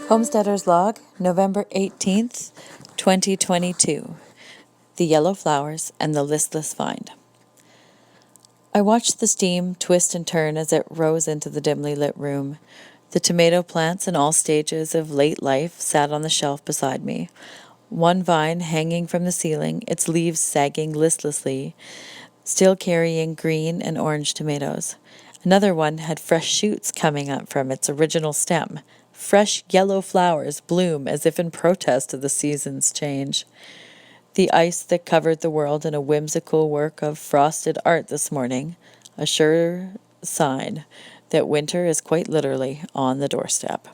Homesteader's Log, November 18th, 2022. The Yellow Flowers and the Listless Vine. I watched the steam twist and turn as it rose into the dimly lit room. The tomato plants in all stages of late life sat on the shelf beside me. One vine hanging from the ceiling, its leaves sagging listlessly, still carrying green and orange tomatoes. Another one had fresh shoots coming up from its original stem. Fresh yellow flowers bloom as if in protest of the season's change. The ice that covered the world in a whimsical work of frosted art this morning, a sure sign that winter is quite literally on the doorstep.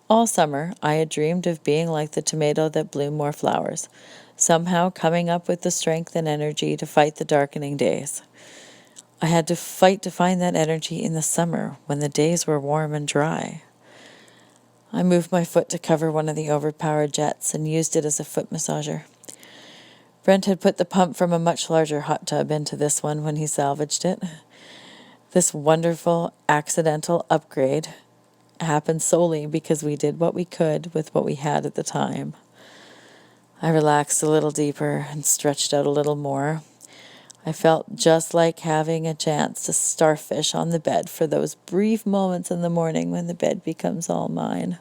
All summer, I had dreamed of being like the tomato that bloomed more flowers, somehow coming up with the strength and energy to fight the darkening days. I had to fight to find that energy in the summer when the days were warm and dry. I moved my foot to cover one of the overpowered jets and used it as a foot massager. Brent had put the pump from a much larger hot tub into this one when he salvaged it. This wonderful accidental upgrade happened solely because we did what we could with what we had at the time. I relaxed a little deeper and stretched out a little more. I felt just like having a chance to starfish on the bed for those brief moments in the morning when the bed becomes all mine.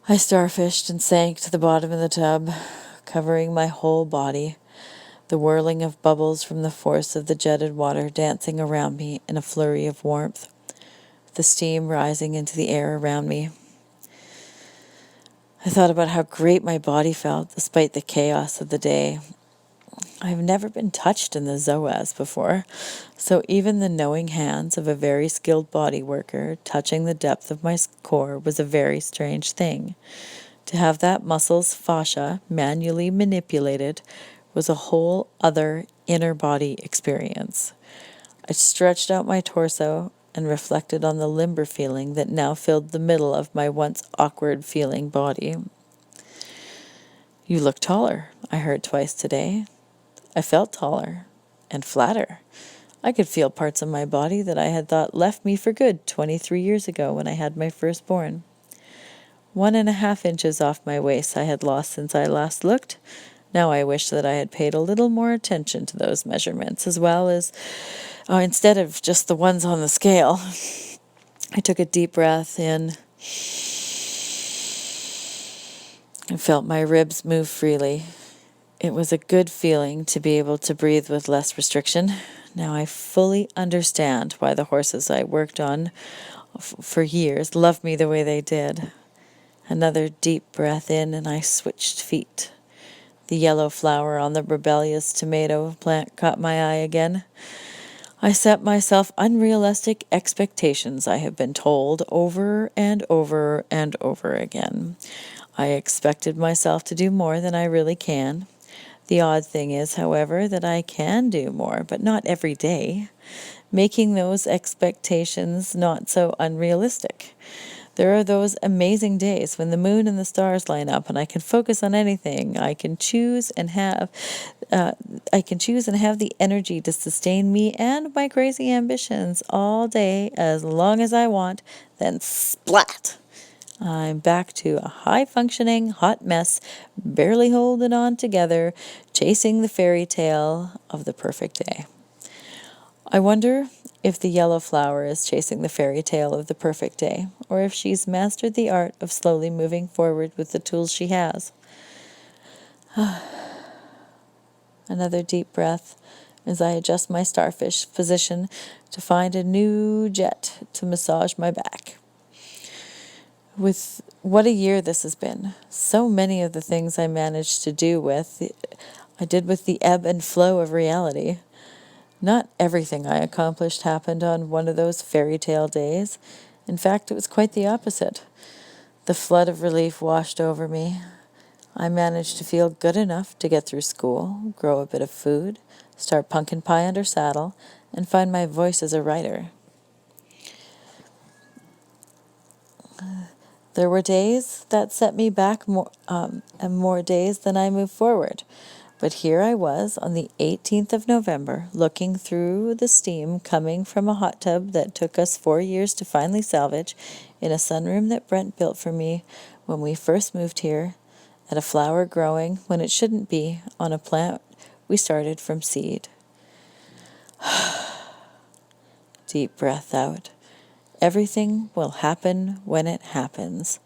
I starfished and sank to the bottom of the tub, covering my whole body, the whirling of bubbles from the force of the jetted water dancing around me in a flurry of warmth, the steam rising into the air around me. I thought about how great my body felt despite the chaos of the day. I've never been touched in the Zoas before, so even the knowing hands of a very skilled body worker touching the depth of my core was a very strange thing. To have that muscle's fascia manually manipulated was a whole other inner body experience. I stretched out my torso and reflected on the limber feeling that now filled the middle of my once awkward feeling body. "You look taller," I heard twice today. I felt taller and flatter. I could feel parts of my body that I had thought left me for good 23 years ago when I had my firstborn. 1.5 inches off my waist I had lost since I last looked. Now I wish that I had paid a little more attention to those measurements, as well as, instead of just the ones on the scale. I took a deep breath in and felt my ribs move freely. It was a good feeling to be able to breathe with less restriction. Now I fully understand why the horses I worked on for years loved me the way they did. Another deep breath in and I switched feet. The yellow flower on the rebellious tomato plant caught my eye again. I set myself unrealistic expectations, I have been told, over and over and over again. I expected myself to do more than I really can. The odd thing is, however, that I can do more, but not every day, making those expectations not so unrealistic. There are those amazing days when the moon and the stars line up and I can focus on anything. I can choose and have the energy to sustain me and my crazy ambitions all day as long as I want, then splat! I'm back to a high-functioning, hot mess, barely holding on together, chasing the fairy tale of the perfect day. I wonder if the yellow flower is chasing the fairy tale of the perfect day, or if she's mastered the art of slowly moving forward with the tools she has. Another deep breath as I adjust my starfish position to find a new jet to massage my back. With what a year this has been. So many of the things I managed to do I did with the ebb and flow of reality. Not everything I accomplished happened on one of those fairy tale days. In fact, it was quite the opposite. The flood of relief washed over me. I managed to feel good enough to get through school, grow a bit of food, start pumpkin pie under saddle, and find my voice as a writer. There were days that set me back more days than I moved forward. But here I was on the 18th of November, looking through the steam coming from a hot tub that took us 4 years to finally salvage, in a sunroom that Brent built for me when we first moved here, at a flower growing when it shouldn't be, on a plant we started from seed. Deep breath out. Everything will happen when it happens.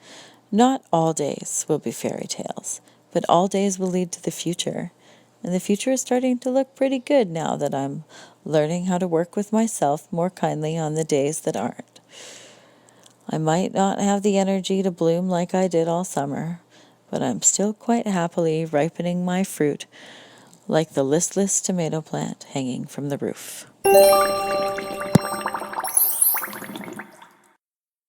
Not all days will be fairy tales, but all days will lead to the future. And the future is starting to look pretty good now that I'm learning how to work with myself more kindly on the days that aren't. I might not have the energy to bloom like I did all summer, but I'm still quite happily ripening my fruit like the listless tomato plant hanging from the roof.